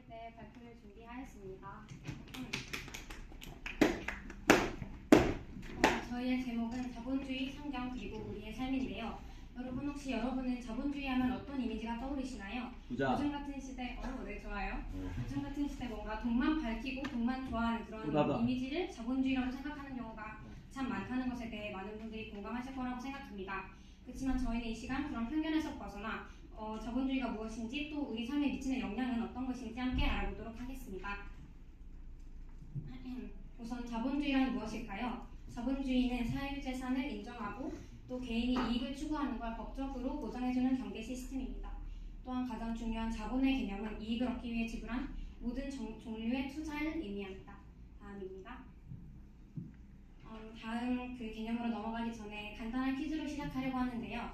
때 발표를 준비하였습니다. 저희의 제목은 자본주의, 성경, 그리고 우리의 삶인데요. 여러분 혹시 여러분은 자본주의 하면 어떤 이미지가 떠오르시나요? 요즘 같은 시대, 네 좋아요. 요즘 같은 시대 뭔가 돈만 밝히고 돈만 좋아하는 그런 이미지를 자본주의라고 생각하는 경우가 참 많다는 것에 대해 많은 분들이 공감하실 거라고 생각합니다. 그렇지만 저희는 이 시간 그런 편견에서 벗어나 자본주의가 무엇인지 또 우리 삶에 미치는 영향은 어떤 것인지 함께 알아보도록 하겠습니다. 우선 자본주의란 무엇일까요? 자본주의는 사유재산을 인정하고 또 개인이 이익을 추구하는 걸 법적으로 보장해주는 경제 시스템입니다. 또한 가장 중요한 자본의 개념은 이익을 얻기 위해 지불한 모든 종류의 투자를 의미합니다. 다음입니다. 다음 그 개념으로 넘어가기 전에 간단한 퀴즈로 시작하려고 하는데요.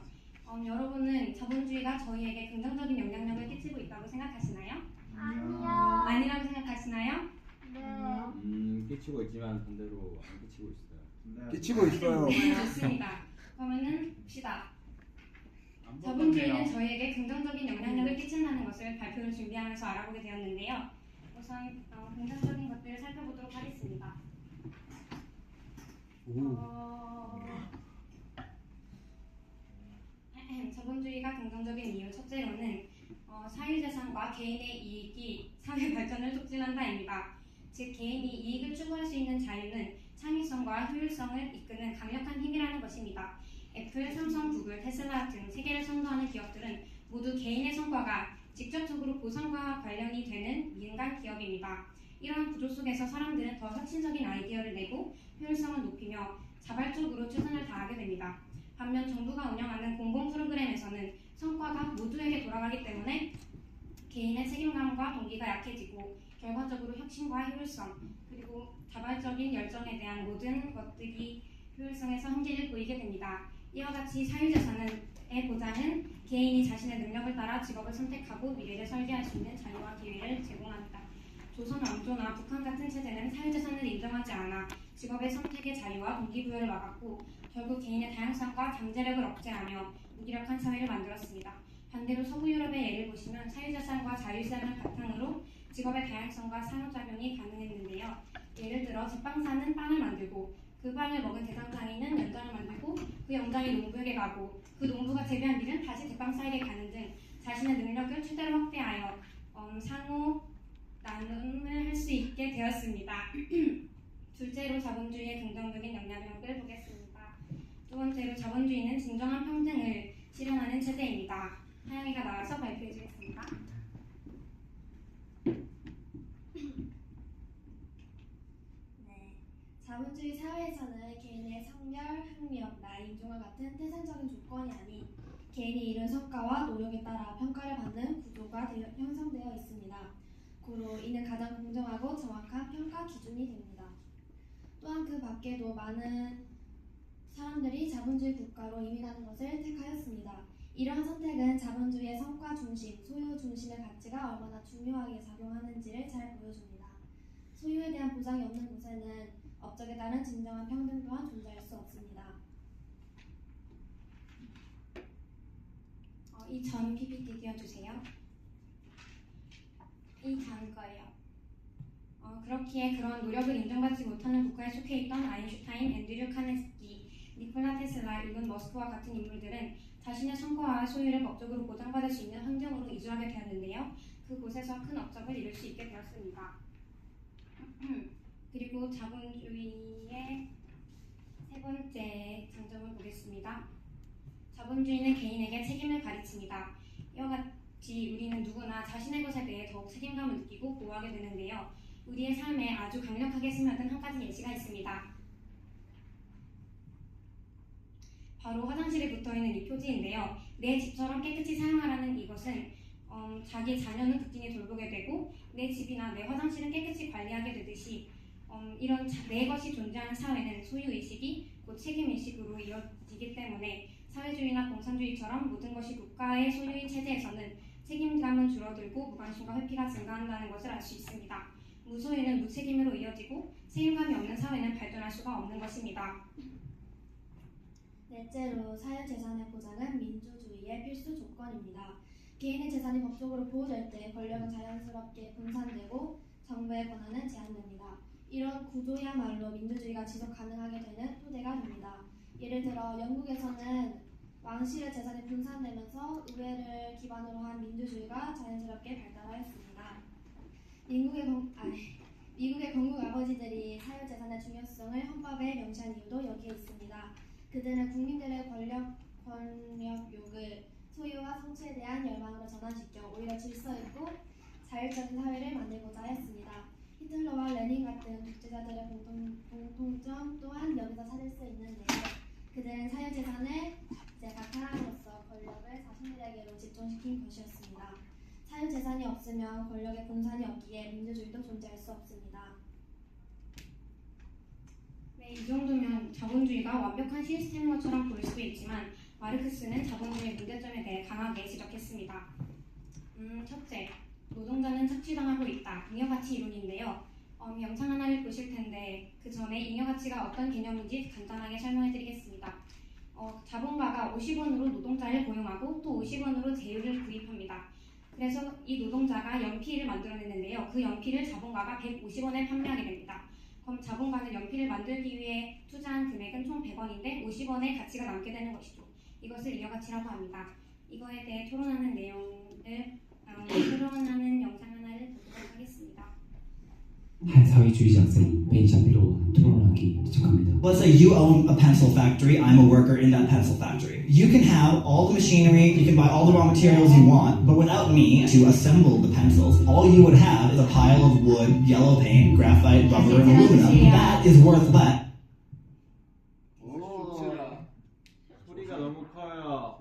여러분은 자본주의가 저희에게 긍정적인 영향력을 끼치고 있다고 생각하시나요? 아니요. 아니라고 생각하시나요? 네. 끼치고 있지만 반대로 안 끼치고 있어요. 끼치고 있어요. 네, 좋습니다. 그러면은 봅시다. 자본주의는 저희에게 긍정적인 영향력을 끼친다는 것을 발표를 준비하면서 알아보게 되었는데요. 우선 긍정적인 것들을 살펴보도록 하겠습니다. 자본주의가 긍정적인 이유 첫째로는 사유재산과 개인의 이익이 사회 발전을 촉진한다입니다. 즉 개인이 이익을 추구할 수 있는 자유는 창의성과 효율성을 이끄는 강력한 힘이라는 것입니다. 애플, 삼성, 구글, 테슬라 등 세계를 선도하는 기업들은 모두 개인의 성과가 직접적으로 보상과 관련이 되는 민간 기업입니다. 이러한 구조 속에서 사람들은 더 혁신적인 아이디어를 내고 효율성을 높이며 자발적으로 최선을 다하게 됩니다. 반면 정부가 운영하는 공공 프로그램에서는 성과가 모두에게 돌아가기 때문에 개인의 책임감과 동기가 약해지고 결과적으로 혁신과 효율성 그리고 자발적인 열정에 대한 모든 것들이 효율성에서 한계를 보이게 됩니다. 이와 같이 사유재산의 보장은 개인이 자신의 능력을 따라 직업을 선택하고 미래를 설계할 수 있는 자유와 기회를 제공합니다. 조선 왕조나 북한 같은 체제는 사유재산을 인정하지 않아 직업의 선택의 자유와 동기부여를 막았고 결국 개인의 다양성과 잠재력을 억제하며 무기력한 사회를 만들었습니다. 반대로 서구 유럽의 예를 보시면 사유재산과 자유시장을 바탕으로 직업의 다양성과 상호작용이 가능했는데요. 예를 들어 제빵사는 빵을 만들고 그 빵을 먹은 대상장이는 연장을 만들고 그 연장이 농부에게 가고 그 농부가 재배한 밀은 다시 제빵사에게 가는 등 자신의 능력을 최대로 확대하여 상호 나눔을 할 수 있게 되었습니다. 둘째로 자본주의의 긍정적인 영향력을 보겠습니다. 두 번째로 자본주의는 진정한 평등을 실현하는 체제입니다. 하영이가 나와서 발표해 주겠습니다. 네, 자본주의 사회에서는 개인의 성별, 학력, 나이, 인종과 같은 태생적인 조건이 아닌 개인이 이룬 성과와 노력에 따라 평가를 받는 구조가 형성되어 있습니다. 고로 이는 가장 공정하고 정확한 평가 기준이 됩니다. 또한 그 밖에도 많은 사람들이 자본주의 국가로 이민하는 것을 택하였습니다. 이러한 선택은 자본주의의 성과 중심, 소유 중심의 가치가 얼마나 중요하게 작용하는지를 잘 보여줍니다. 소유에 대한 보장이 없는 곳에는 업적에 따른 진정한 평등 또한 존재할 수 없습니다. 이 전 PPT 띄워주세요. 이 다음 거예요. 그렇기에 그런 노력을 인정받지 못하는 국가에 속해 있던 아인슈타인, 앤드류 카네스키, 니콜라 테슬라, 일론 머스크와 같은 인물들은 자신의 성과와 소유를 법적으로 보장받을 수 있는 환경으로 이주하게 되었는데요. 그곳에서 큰 업적을 이룰 수 있게 되었습니다. 그리고 자본주의의 세 번째 장점을 보겠습니다. 자본주의는 개인에게 책임을 가르칩니다. 이와 같이 우리는 누구나 자신의 것에 대해 더욱 책임감을 느끼고 보호하게 되는데요. 우리의 삶에 아주 강력하게 스며든 한 가지 예시가 있습니다. 바로 화장실에 붙어있는 이 표지인데요. 내 집처럼 깨끗이 사용하라는 이것은 자기 자녀는 극진히 돌보게 되고 내 집이나 내 화장실은 깨끗이 관리하게 되듯이 이런 내 것이 존재하는 사회는 소유의식이 곧 책임의식으로 이어지기 때문에 사회주의나 공산주의처럼 모든 것이 국가의 소유인 체제에서는 책임감은 줄어들고 무관심과 회피가 증가한다는 것을 알 수 있습니다. 무소유는 무책임으로 이어지고 책임감이 없는 사회는 발전할 수가 없는 것입니다. 넷째로 사유재산의 보장은 민주주의의 필수 조건입니다. 개인의 재산이 법적으로 보호될 때 권력은 자연스럽게 분산되고 정부의 권한은 제한됩니다. 이런 구조야말로 민주주의가 지속 가능하게 되는 토대가 됩니다. 예를 들어 영국에서는 왕실의 재산이 분산되면서 의회를 기반으로 한 민주주의가 자연스럽게 발달하였습니다. 미국의 건국 아버지들이 사유재산의 중요성을 헌법에 명시한 이유도 여기에 있습니다. 그들은 국민들의 권력욕을 소유와 성취에 대한 열망으로 전환시켜 오히려 질서 있고 자율적인 사회를 만들고자 했습니다. 히틀러와 레닌 같은 독재자들의 공통점 또한 여기서 찾을 수 있는데요. 그들은 사유재산을 박탈함으로써 권력을 자신들에게로 집중시킨 것이었습니다. 사유재산이 없으면 권력의 분산이 없기에 민주주의도 존재할 수 없습니다. 네, 이 정도면 자본주의가 완벽한 시스템인 것처럼 보일 수도 있지만 마르크스는 자본주의의 문제점에 대해 강하게 지적했습니다. 첫째, 노동자는 착취당하고 있다. 잉여가치 이론인데요. 영상 하나를 보실 텐데 그 전에 잉여가치가 어떤 개념인지 간단하게 설명해드리겠습니다. 자본가가 50원으로 노동자를 고용하고 또 50원으로 재료를 구입합니다. 그래서 이 노동자가 연필을 만들어내는데요. 그 연필을 자본가가 150원에 판매하게 됩니다. 그럼 자본가는 연필을 만들기 위해 투자한 금액은 총 100원인데 50원의 가치가 남게 되는 것이죠. 이것을 잉여가치라고 합니다. 이거에 대해 토론하는 영상 하나를 보도록 하겠습니다. 한 사회주의자들이 벤자미로 토론하기 시작합니다. Let's say you own a pencil factory, I'm a worker in that pencil factory. You can have all the machinery, you can buy all the raw materials you want, but without me to assemble the pencils, all you would have is a pile of wood, yellow paint, graphite, rubber, and aluminum. That is worth less. 소리가 너무 커요.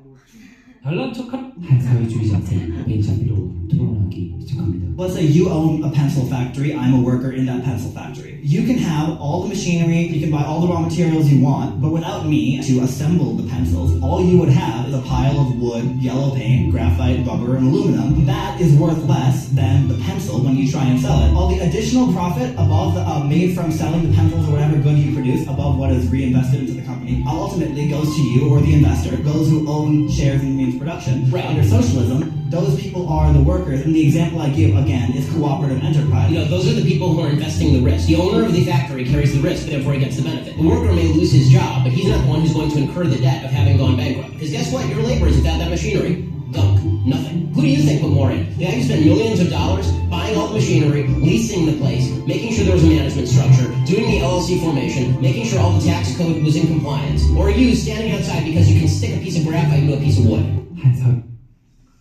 잘난 척한 한 사회주의자들이 벤자미로 토론하기 시작합니다. Let's say you own a pencil factory, I'm a worker in that pencil factory. You can have all the machinery, you can buy all the raw materials you want, but without me to assemble the pencils, all you would have is a pile of wood, yellow paint, graphite, rubber, and aluminum. That is worth less than the pencil when you try and sell it. All the additional profit above made from selling the pencils or whatever good you produce above what is reinvested into the company ultimately goes to you or the investor, those who own shares in the means of production. Right. Under socialism, those people are the workers, and the example I give again is cooperative enterprise. You know, those are the people who are investing the risk. The owner of the factory carries the risk, but therefore he gets the benefit. The worker may lose his job, but he's not the one who's going to incur the debt of having gone bankrupt. Because guess what? Your labor is without that machinery. Gunk. Nothing. Who do you think put more in? The guy who spent millions of dollars buying all the machinery, leasing the place, making sure there was a management structure, doing the LLC formation, making sure all the tax code was in compliance. Or you standing outside because you can stick a piece of graphite into a piece of wood. 한 사회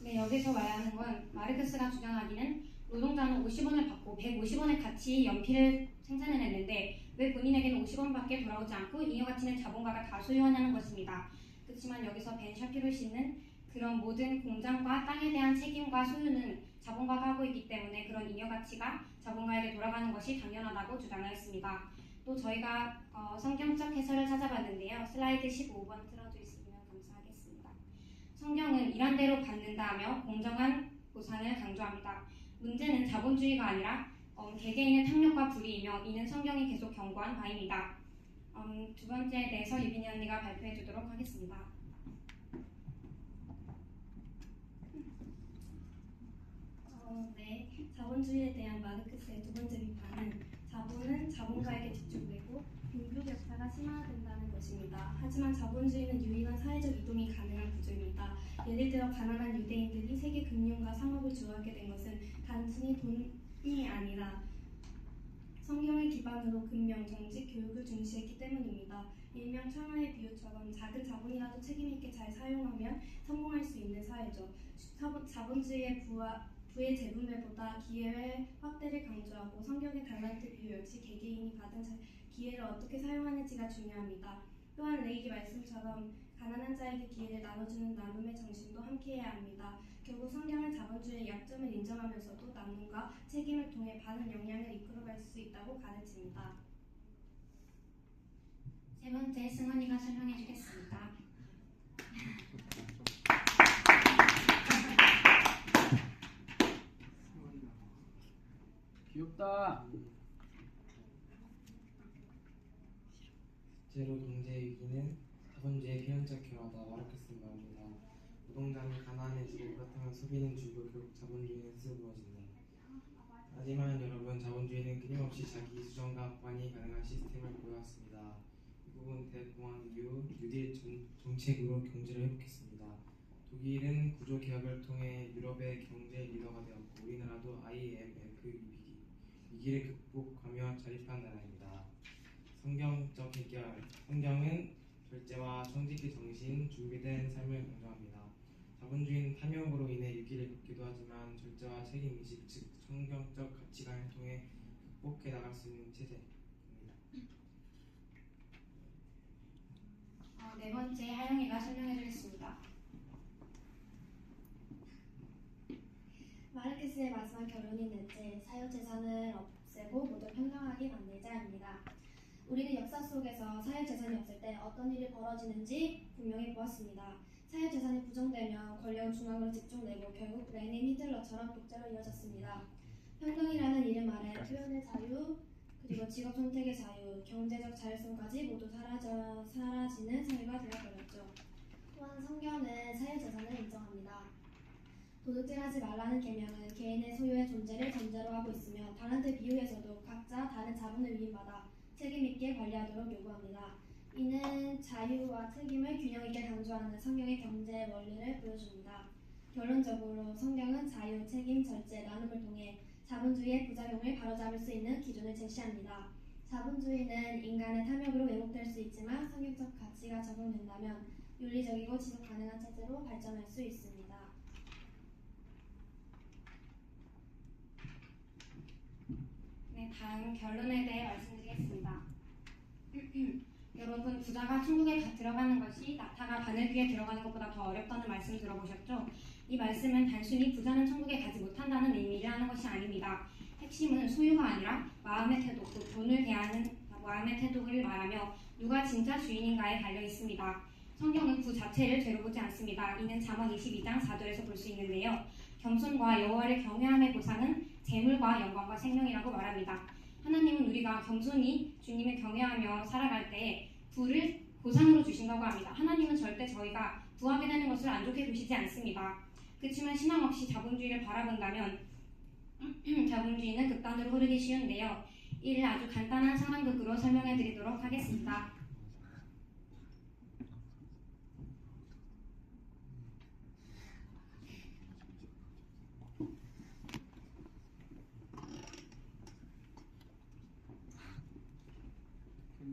네, 여기서 말하는 건 마르크스가 주장하기는 노동자는 50원을 받고 150원의 가치 연필을 생산해냈는데 왜 본인에게는 50원밖에 돌아오지 않고 잉여가치는 자본가가 다 소유하냐는 것입니다. 그렇지만 여기서 벤 샤피로 씨는 그런 모든 공장과 땅에 대한 책임과 소유는 자본가가 하고 있기 때문에 그런 잉여가치가 자본가에게 돌아가는 것이 당연하다고 주장하였습니다. 또 저희가 성경적 해설을 찾아봤는데요. 슬라이드 15번 틀어주시면 감사하겠습니다. 성경은 일한 대로 받는다며 공정한 보상을 강조합니다. 문제는 자본주의가 아니라 개개인의 탐욕과 불의이며 이는 성경이 계속 경고한 바입니다. 두 번째에 대해서 유빈이 언니가 발표해 주도록 하겠습니다. 네, 자본주의에 대한 마르크스의 두 번째 비판은 자본은 자본가에게 집중되고 빈부격차가 심화된다는 것입니다. 하지만 자본주의는 유일한 사회적 이동이 가능한 구조입니다. 예를 들어 가난한 유대인들이 세계 금융과 상업을 주도하게 된 것은 단순히 돈이 아니라 성경을 기반으로 금명, 정직, 교육을 중시했기 때문입니다. 일명 천하의 비유처럼 작은 자본이라도 책임있게 잘 사용하면 성공할 수 있는 사회죠. 자본주의의 부의 재분배보다 기회의 확대를 강조하고 성경의 달란트 비유 역시 개개인이 받은 기회를 어떻게 사용하는지가 중요합니다. 또한 레이기 말씀처럼 가난한 자에게 기회를 나눠주는 나눔의 정신도 함께해야 합니다. 결국 성경은 자본주의의 약점을 인정하면서도 나눔과 책임을 통해 많은 영향을 이끌어갈 수 있다고 가르칩니다. 세 번째, 승원이가 설명해 주겠습니다. 귀엽다. 제로 경제 위기는 자본주의의 필연적 결과다. 마르크스는 말합니다. 노동자는 가난해지고 그렇다면 소비는 줄고 결국 자본주의는 쓰러워진다. 하지만 여러분, 자본주의는 끊임없이 자기 수정과 확관이 가능한 시스템을 보여왔습니다. 미국은 대공황 이후 뉴딜 정책으로 경제를 회복했습니다. 독일은 구조 개혁을 통해 유럽의 경제 리더가 되었고 우리나라도 IMF 위기를 극복하며 자립한 나라입니다. 성경적 해결. 성경은 절제와 청지기 정신, 준비된 삶을 강조합니다. 자본주의는 탐욕으로 인해 위기를 겪기도 하지만 절제와 책임의식, 즉 성경적 가치관을 통해 극복해 나갈 수 있는 체제입니다. 네 번째, 하영이가 설명해 주겠습니다. 마르크스의 마지막 결론인 넷째, 사유재산을 없애고 모두 평등하게 만들자입니다. 우리는 역사 속에서 사유재산이 없을 때 어떤 일이 벌어지는지 분명히 보았습니다. 사유재산이 부정되면 권력은 중앙으로 집중되고 결국 레닌, 히틀러처럼 독재로 이어졌습니다. 평등이라는 이름 아래 표현의 자유, 그리고 직업 선택의 자유, 경제적 자율성까지 모두 사라지는 사회가 되어버렸죠. 또한 성경은 사유재산을 인정합니다. 도둑질하지 말라는 계명은 개인의 소유의 존재를 전제로 하고 있으며 달란트 비유에서도 각자 다른 자본을 위임받아 책임있게 관리하도록 요구합니다. 이는 자유와 책임을 균형있게 강조하는 성경의 경제 원리를 보여줍니다. 결론적으로 성경은 자유, 책임, 절제, 나눔을 통해 자본주의의 부작용을 바로잡을 수 있는 기준을 제시합니다. 자본주의는 인간의 탐욕으로 왜곡될 수 있지만 성경적 가치가 적용된다면 윤리적이고 지속 가능한 체제로 발전할 수 있습니다. 네, 다음 결론에 대해 말씀드리겠습니다. 여러분, 부자가 천국에 들어가는 것이 낙타가 바늘 귀에 들어가는 것보다 더 어렵다는 말씀 들어보셨죠? 이 말씀은 단순히 부자는 천국에 가지 못한다는 의미를 하는 것이 아닙니다. 핵심은 소유가 아니라 마음의 태도, 곧 돈을 대하는 마음의 태도를 말하며 누가 진짜 주인인가에 달려 있습니다. 성경은 부 자체를 죄로 보지 않습니다. 이는 잠언 22장 4절에서 볼 수 있는데요. 겸손과 여호와를 경외함의 보상은 재물과 영광과 생명이라고 말합니다. 하나님은 우리가 겸손히 주님을 경외하며 살아갈 때 부를 보상으로 주신다고 합니다. 하나님은 절대 저희가 부하게 되는 것을 안 좋게 보시지 않습니다. 그렇지만 신앙 없이 자본주의를 바라본다면 자본주의는 극단으로 흐르기 쉬운데요. 이를 아주 간단한 상황극으로 설명해 드리도록 하겠습니다.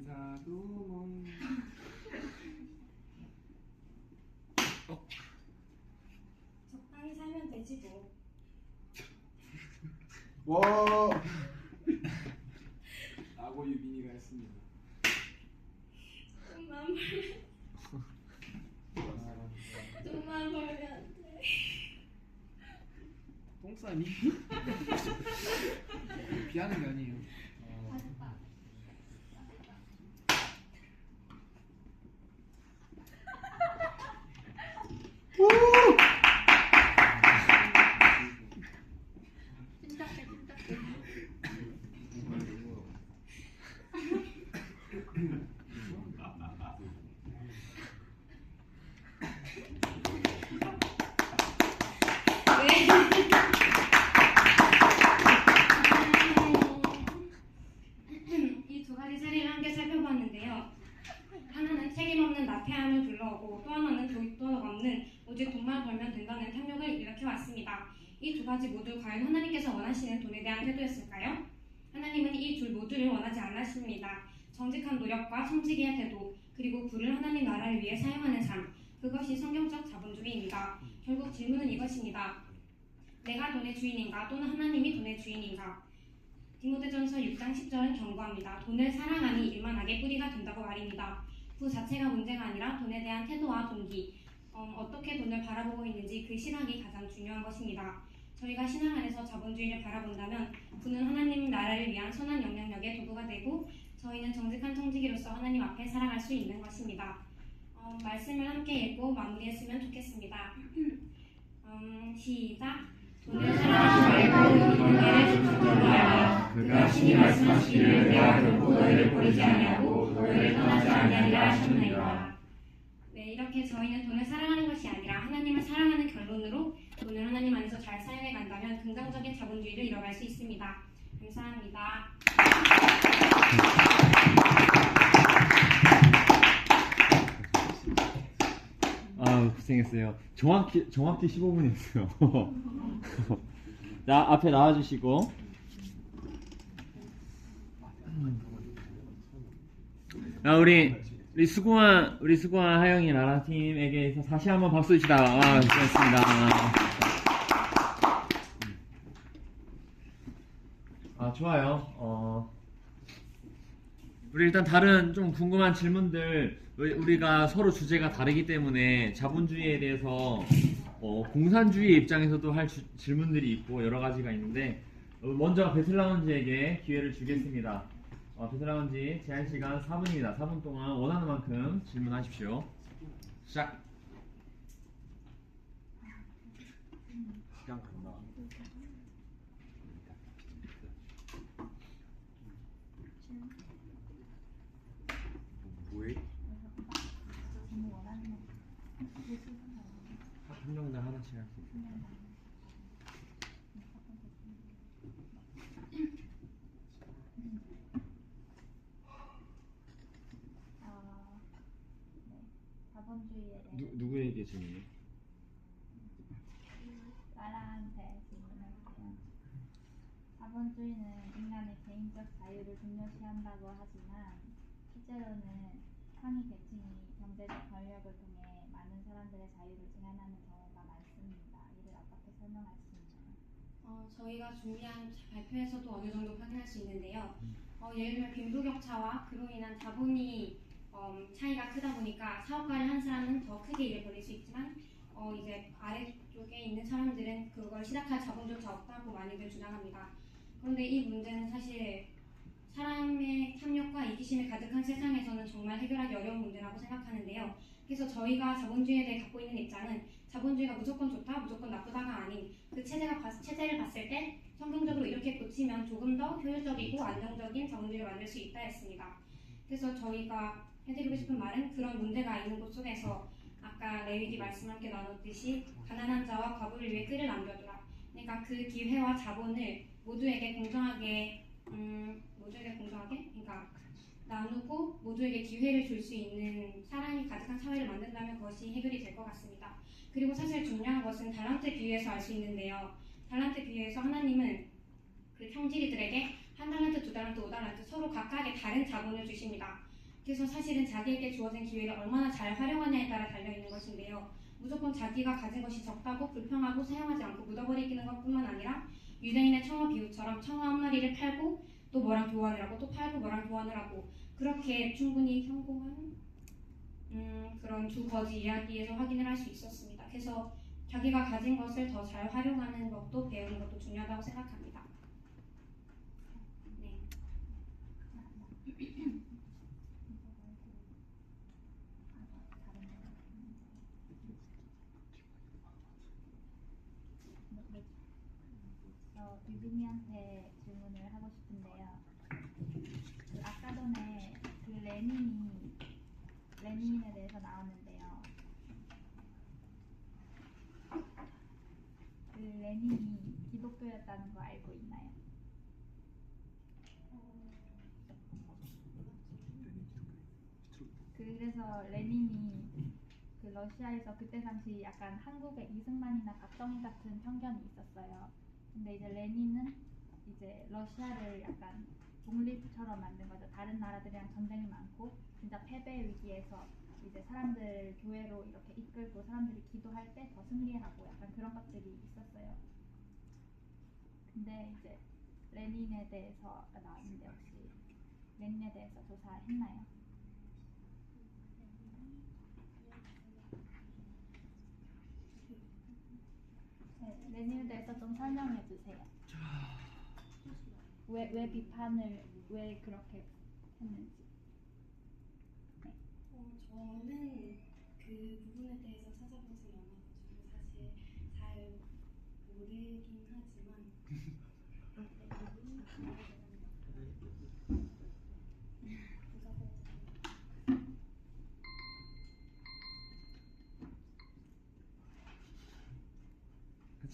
사두문. 적당히 살면 되지 뭐. 와. 라고 유빈이가 했습니다. 좀만 벌면 안 돼. 똥 싸니? 비하는 게 아니에요. 맞다. 이 두 가지 사례를 함께 살펴봤는데요. 하나는 책임없는 나태함을 불러오고 또 하나는 도입도 없는 오직 돈만 벌면 된다는 탐욕을 일으켜왔습니다. 이 두 가지 모두 과연 하나님께서 원하시는 돈에 대한 태도였을까요? 하나님은 이 둘 모두를 원하지 않으십니다. 정직한 노력과 청지기의 태도, 그리고 부를 하나님 나라를 위해 사용하는 삶, 그것이 성경적 자본주의입니다. 결국 질문은 이것입니다. 내가 돈의 주인인가 또는 하나님이 돈의 주인인가? 디모데전서 6장 10절은 경고합니다. 돈을 사랑하니 일만하게 뿌리가 된다고 말입니다. 부 자체가 문제가 아니라 돈에 대한 태도와 동기, 어떻게 돈을 바라보고 있는지 그 시각이 가장 중요한 것입니다. 저희가 신앙 안에서 자본주의를 바라본다면 부는 하나님 나라를 위한 선한 영향력의 도구가 되고 저희는 정직한 청지기로서 하나님 앞에 살아갈 수 있는 것입니다. 말씀을 함께 읽고 마무리했으면 좋겠습니다. 시작! 돈을 사랑하지 말고 관계를 중심으로 하라. 그가 신이 말씀하시기를 내가 결코 너희를 버리지 아니하고 너희를 떠나지 아니하리라 하셨나이다. 네, 이렇게 저희는 돈을 사랑하는 것이 아니라 하나님을 사랑하는 결론으로 돈을 하나님 안에서 잘 사용해 간다면 긍정적인 자본주의를 이뤄갈 수 있습니다. 감사합니다. 아, 고생했어요. 정확히 15분이었어요. 자, 앞에 나와주시고. 자, 우리 수고한 하영이 나라 팀에게 다시 한번 박수 주시다. 아, 고맙습니다. 아, 좋아요. 우리 일단 다른 좀 궁금한 질문들, 우리가 서로 주제가 다르기 때문에 자본주의에 대해서 공산주의 입장에서도 할 질문들이 있고 여러 가지가 있는데, 먼저 베틀라운지에게 기회를 주겠습니다. 베틀라운지 제한 시간 4분입니다. 4분 동안 원하는 만큼 질문하십시오. 시작. 시간 간다. 뭐해? 한 명당 하나씩 할 수 있어요. 자본주의에 대해 누구에게 질문해요? 나라한테 질문할게요. 자본주의는 인간의 개인적 자유를 중요시한다고 하지만 실제로는 상위 계층이 경제적 권력을 통해 많은 사람들의 자유를 제한하는 경우가 많습니다. 이를 어떻게 설명할 수 있나요? 저희가 준비한 발표에서도 어느 정도 확인할 수 있는데요. 예를 들면 빈부격차와 그로 인한 자본이 차이가 크다 보니까 사업가를 한 사람은 더 크게 일을 벌릴 수 있지만 이제 아래쪽에 있는 사람들은 그걸 시작할 자본조차 없다고 많이들 주장합니다. 그런데 이 문제는 사실 사람의 탐욕과 이기심이 가득한 세상에서는 정말 해결하기 어려운 문제라고 생각하는데요. 그래서 저희가 자본주의에 대해 갖고 있는 입장은 자본주의가 무조건 좋다, 무조건 나쁘다가 아닌 그 체제를 봤을 때 성경적으로 이렇게 고치면 조금 더 효율적이고 안정적인 자본주의를 만들 수 있다 했습니다. 그래서 저희가 해드리고 싶은 말은 그런 문제가 있는 곳 속에서 아까 레위기 말씀 함께 나눴듯이 가난한 자와 과부를 위해 끈을 남겨두라. 그러니까 그 기회와 자본을 모두에게 공정하게 그러니까 나누고 모두에게 기회를 줄 수 있는 사랑이 가득한 사회를 만든다면 그것이 해결이 될 것 같습니다. 그리고 사실 중요한 것은 달란트 비유에서 알 수 있는데요. 달란트 비유에서 하나님은 그 형제들에게 한 달란트, 두 달란트, 5달란트 서로 각각의 다른 자본을 주십니다. 그래서 사실은 자기에게 주어진 기회를 얼마나 잘 활용하냐에 따라 달려있는 것인데요. 무조건 자기가 가진 것이 적다고 불평하고 사용하지 않고 묻어버리는 것뿐만 아니라 유대인의 청어 비유처럼 청어 한 마리를 팔고 또 뭐랑 교환을 하고 또 팔고 뭐랑 교환을 하고 그렇게 충분히 성공한 그런 두 거지 이야기에서 확인을 할 수 있었습니다. 그래서 자기가 가진 것을 더 잘 활용하는 것도 배우는 것도 중요하다고 생각합니다. 네. 유빈이한테 질문을 하고 싶은데요. 그 아까 전에 그 레닌에 대해서 나왔는데요. 그 레닌이 기독교였다는 거 알고 있나요? 그래서 레닌이 그 러시아에서 그때 당시 약간 한국의 이승만이나 박정희 같은 편견이 있었어요. 근데 이제 레닌은 이제 러시아를 약간 독립처럼 만든 거죠. 다른 나라들이랑 전쟁이 많고 진짜 패배 위기에서 이제 사람들 교회로 이렇게 이끌고 사람들이 기도할 때 더 승리하고 약간 그런 것들이 있었어요. 근데 이제 레닌에 대해서 나왔는데 혹시 레닌에 대해서 조사했나요? 네, 레닌에 대해서 좀 설명해 주세요. 왜 비판을 왜 그렇게 했는지. 네. 저는 그 부분에 대해서 찾아보진 않아가지고 사실 잘 모르긴 하지만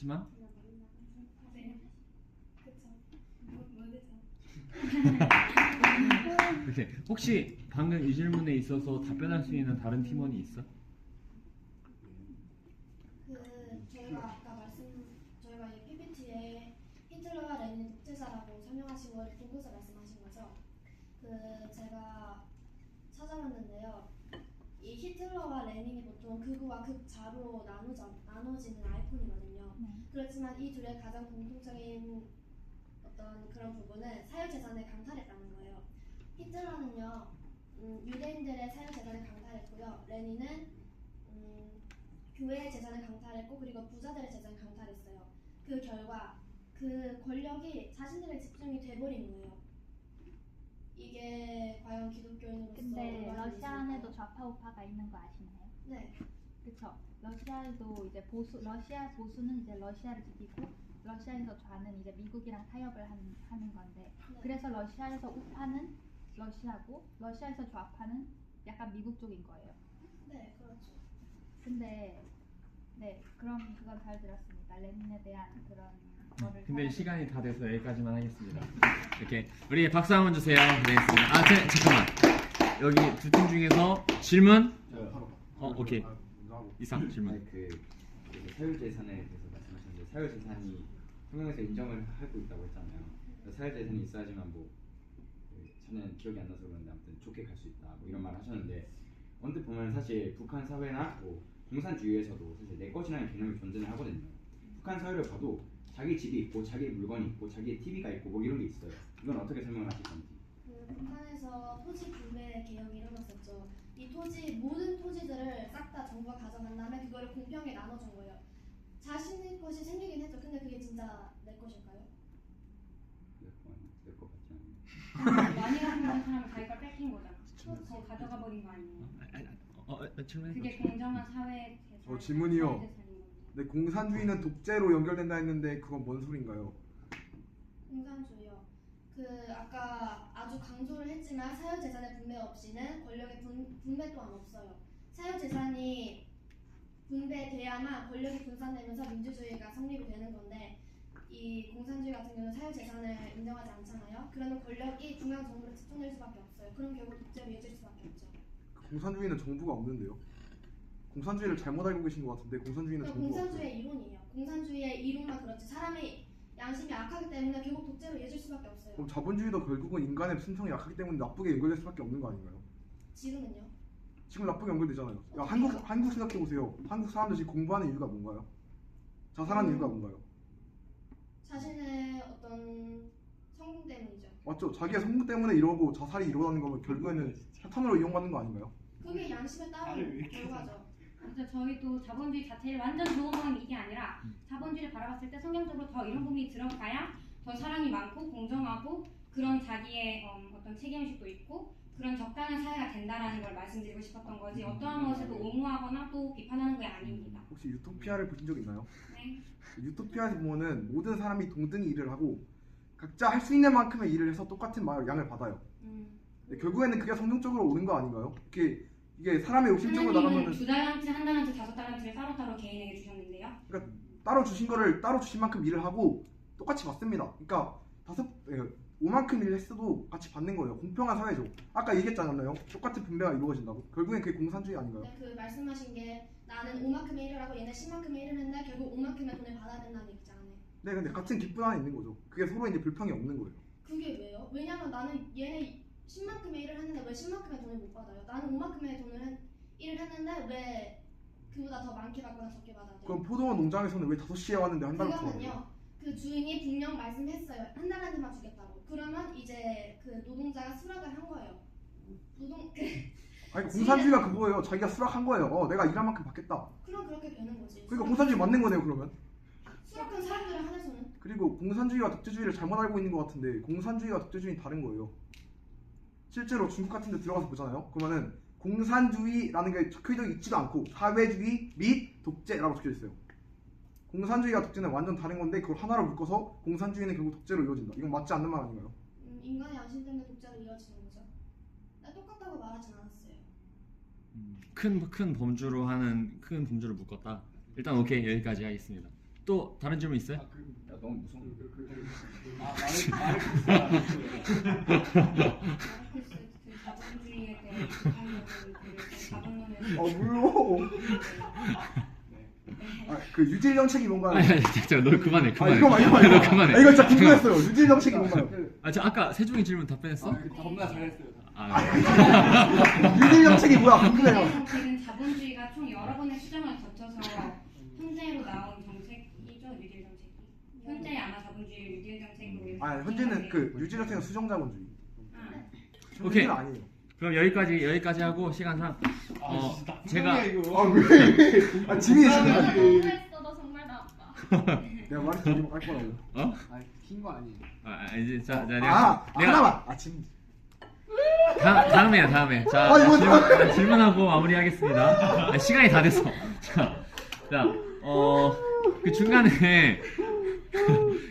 했지만 네. 그쵸. 모르죠. 이렇게 혹시 방금 이 질문에 있어서 답변할 수 있는 다른 팀원이 있어? 저희가 이 PPT에 히틀러와 레닌 독재자라고 설명하신 거를 보고서 말씀하신 거죠. 제가 찾아봤는데요. 이 히틀러와 레닌이 보통 극우와 극좌로 나눠지는 아이콘이거든요. 그렇지만 이 둘의 가장 공통적인 어떤 그런 부분은 사유재산을 강탈했다는 거예요. 히틀러는요, 유대인들의 사유재산을 강탈했고요. 레닌은 교회의 재산을 강탈했고 그리고 부자들의 재산을 강탈했어요. 그 결과 그 권력이 자신들의 집중이 돼버린 거예요. 이게 과연 기독교인으로서 근데 얼마나 러시아 안에도 좌파 우파가 있는 거 아시나요? 네. 그쵸. 러시아에도 이제 러시아 보수는 이제 러시아를 지키고 러시아에서 좌는 이제 미국이랑 타협을 하는 건데 네. 그래서 러시아에서 우파는 러시아고 러시아에서 좌파는 약간 미국 쪽인 거예요. 네, 그렇죠. 근데 네 그럼 그건 잘 들었습니다. 레닌에 대한 그런 거를 근데 찾아보고. 시간이 다 돼서 여기까지만 하겠습니다. 이렇게 우리 박수 한번 주세요. 네, 알겠습니다. 잠깐만. 여기 두 팀 중에서 질문? 오케이. 이상 질문. 아니, 사유재산에 대해서 말씀하셨는데 사유재산이 성경에서 인정을 하고 있다고 했잖아요. 사유재산이 있어야지만 저는 기억이 안 나서 그런데 아무튼 좋게 갈 수 있다 뭐 이런 말 하셨는데 언뜻 보면 사실 북한 사회나 공산주의에서도 사실 내 것이라는 개념이 존재를 하거든요. 북한 사회를 봐도 자기 집이 있고 자기 물건이 있고 자기의 TV가 있고 뭐 이런 게 있어요. 이건 어떻게 설명을 하실 건지. 북한에서 토지 분배 개혁이 일어났었죠. 이 모든 토지들을 싹 다 정부가 가져간 다음에 그거를 공평하게 나눠준 거예요. 자신의 것이 생기긴 했죠. 근데 그게 진짜 내 것일까요? 내 것 같지 않아요. 많이 가진 사람은 자기 걸 뺏긴 거잖아. 더 가져가 버린 거 아니에요? 질문해. 그게 공정한 사회 재산. 질문이요. 사회 재산인 거죠. 네, 공산주의는 독재로 연결된다 했는데 그건 뭔 소린가요? 공산주의요. 아까 아주 강조를 했지만 사유재산의 분배 없이는 권력의 분배 또한 없어요. 사유재산이 분배돼야만 권력이 분산되면서 민주주의가 성립이 되는 건데 이 공산주의 같은 경우는 사유재산을 인정하지 않잖아요. 그러면 권력이 중앙정부로 집중될 수밖에 없어요. 그럼 결국 독재로 이어질 수밖에 없죠. 공산주의는 정부가 없는데요. 공산주의를 잘못 알고 계신 것 같은데 공산주의는 정부가 없어요. 공산주의의 이론이에요. 공산주의의 이론만 그렇지 사람의 양심이 약하기 때문에 결국 독재로 이어질 수밖에 없어요. 그럼 자본주의도 결국은 인간의 심성이 약하기 때문에 나쁘게 연결될 수밖에 없는 거 아닌가요? 지금은요? 지금 나쁘게 연결되잖아요. 야, 한국 생각해 보세요. 한국 사람들이 지금 공부하는 이유가 뭔가요? 자살하는 이유가 뭔가요? 자신의 어떤 성공 때문이죠. 맞죠? 자기의 성공 때문에 이러고 자살이 일어나는 거면 결국에는 사탄으로 이용받는 거 아닌가요? 그게 양심에 따른 결과죠. 그래서 저희도 자본주의 자체를 완전 좋은 건 이게 아니라 자본주의를 바라봤을 때 성경적으로 더 이런 부분이 들어가야 더 사랑이 많고 공정하고 그런 자기의 어떤 책임의식도 있고 그런 적당한 사회가 된다라는 걸 말씀드리고 싶었던 거지 어떠한 것에도 옹호하거나 또 비판하는 게 아닙니다. 혹시 유토피아를 보신 적 있나요? 네. 유토피아에서 보면은 모든 사람이 동등히 일을 하고 각자 할 수 있는 만큼의 일을 해서 똑같은 양을 받아요. 결국에는 그게 성경적으로 옳은 거 아닌가요? 이게 사람의 욕심적으로 나가면은 두 달란트, 한 달란트, 5달란트를 따로따로 개인에게 주셨는데요. 그러니까 따로 주신 거를 따로 주신 만큼 일을 하고 똑같이 받습니다. 그러니까 5만큼 일을 했어도 같이 받는 거예요. 공평한 사회죠. 아까 얘기했잖아요. 똑같은 분배가 이루어진다고. 결국엔 그게 공산주의 아닌가요? 네, 그 말씀하신 게 나는 5만큼의 일을 하고 얘는 10만큼의 일을 했는데 결국 5만큼의 돈을 받아야 된다는 얘기잖아요. 네, 근데 같은 기쁜 안에 있는 거죠. 그게 서로 이제 불평이 없는 거예요. 그게 왜요? 왜냐면 나는 얘네 10만큼의 일을 했는데 왜 10만큼의 돈을 못 받아요? 나는 5만큼의 일을 했는데 왜 그보다 더 많게 받거나 적게 받아야 돼요? 그럼 포도원 농장에서는 왜 5시에 왔는데 한 달을 더 그거는요. 그 주인이 분명 말씀했어요. 한 달한테만 주겠다고. 그러면 이제 그 노동자가 수락을 한 거예요. 아니 공산주의가 그거예요. 자기가 수락한 거예요. 내가 일한 만큼 받겠다. 그럼 그렇게 되는 거지. 그러니까 공산주의 맞는 거네요. 그러면. 수락한 사람들을 한해서는. 그리고 공산주의와 독재주의를 잘못 알고 있는 것 같은데 공산주의와 독재주의는 다른 거예요. 실제로 중국 같은 데 들어가서 보잖아요. 그러면은 공산주의라는 게 적혀져 있지도 않고 사회주의 및 독재라고 적혀 있어요. 공산주의와 독재는 완전 다른 건데 그걸 하나로 묶어서 공산주의는 결국 독재로 이루어진다. 이건 맞지 않는 말 아닌가요? 인간의 양심 때문에 독재로 이루어지는 거죠. 나 똑같다고 말하진 않았어요. 큰 범주로 하는 큰 범주를 묶었다. 일단 오케이 여기까지 하겠습니다. 또 다른 질문 있어요? 야, 너무 무서운 마르크스 그 자본주의에 대해 비판적인 그 자본론을 물론. 그 유질 정책이 뭔가요? 아니 잠깐 너 그만해. 이거 너 그만해. 이거 진짜 궁금했어요. 유질 정책이 뭔가요? 저 아까 세종이 질문 답변했어? 겁나 잘했어요. 유질 정책이 뭐야? 궁금해요. 유질 정책은 자본주의가 총 여러 번의 수정을 거쳐서 현재로 나온 정책이죠. 유질 정책이. 현재 아마 자본주의 유질 정책으로. 현재는 그 유질 정책은 수정 자본주의. 오케이. 아니에요. 그럼 여기까지 하고 시간상 제가 왜? 지민이 지금 너무했어. 너 정말 나빠. 내가 말했지 이거 할 거라고. 킨거 아니에요. 이제 내가 하나만. 지민. 다음에 자 질문하고 마무리하겠습니다. 시간이 다 됐어. 그 중간에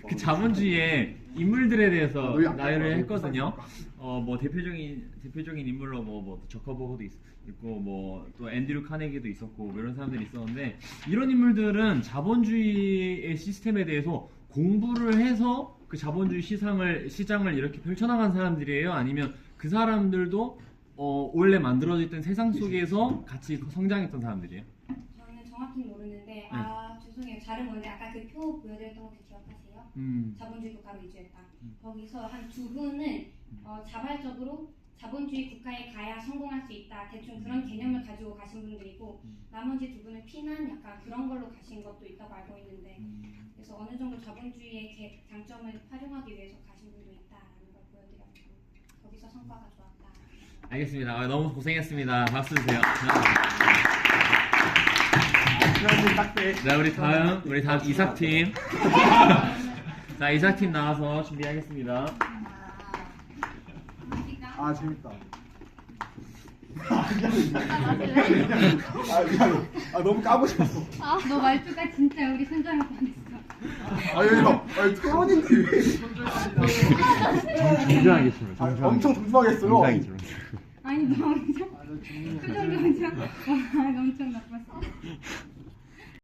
그 자본주의의 인물들에 대해서 나열을 했거든요. 뭐 대표적인 인물로 뭐 저커버그도 있고 뭐 또 앤드류 카네기도 있었고 뭐 이런 사람들이 있었는데 이런 인물들은 자본주의의 시스템에 대해서 공부를 해서 그 자본주의 시장을 이렇게 펼쳐나간 사람들이에요? 아니면 그 사람들도 원래 만들어져 있던 세상 속에서 같이 성장했던 사람들이에요? 저는 정확히 모르는데 죄송해요. 자료 모르는데 아까 그 표 보여드렸던 거 기억하세요? 자본주의 국가로 이주했다. 거기서 한 두 분은 자발적으로 자본주의 국가에 가야 성공할 수 있다. 대충 그런 개념을 가지고 가신 분들이고 나머지 두 분은 피난 약간 그런 걸로 가신 것도 있다고 알고 있는데 그래서 어느 정도 자본주의의 장점을 활용하기 위해서 가신 분도 있다라는 걸 보여드렸고 거기서 성과가 좋았다. 알겠습니다. 너무 고생했습니다. 박수 주세요. 자, 우리 다음 이삭팀. 자, 이삭팀 나와서 준비하겠습니다. 재밌다. 마실래? 너무 까고 싶었어. 너 말투가 진짜 우리 선정할 뻔했어. 토론인데 왜? 정중하게 질문. 엄청 정중하게 했어요. 아니 너 엄청 표정이 엄청 엄청 나빴어.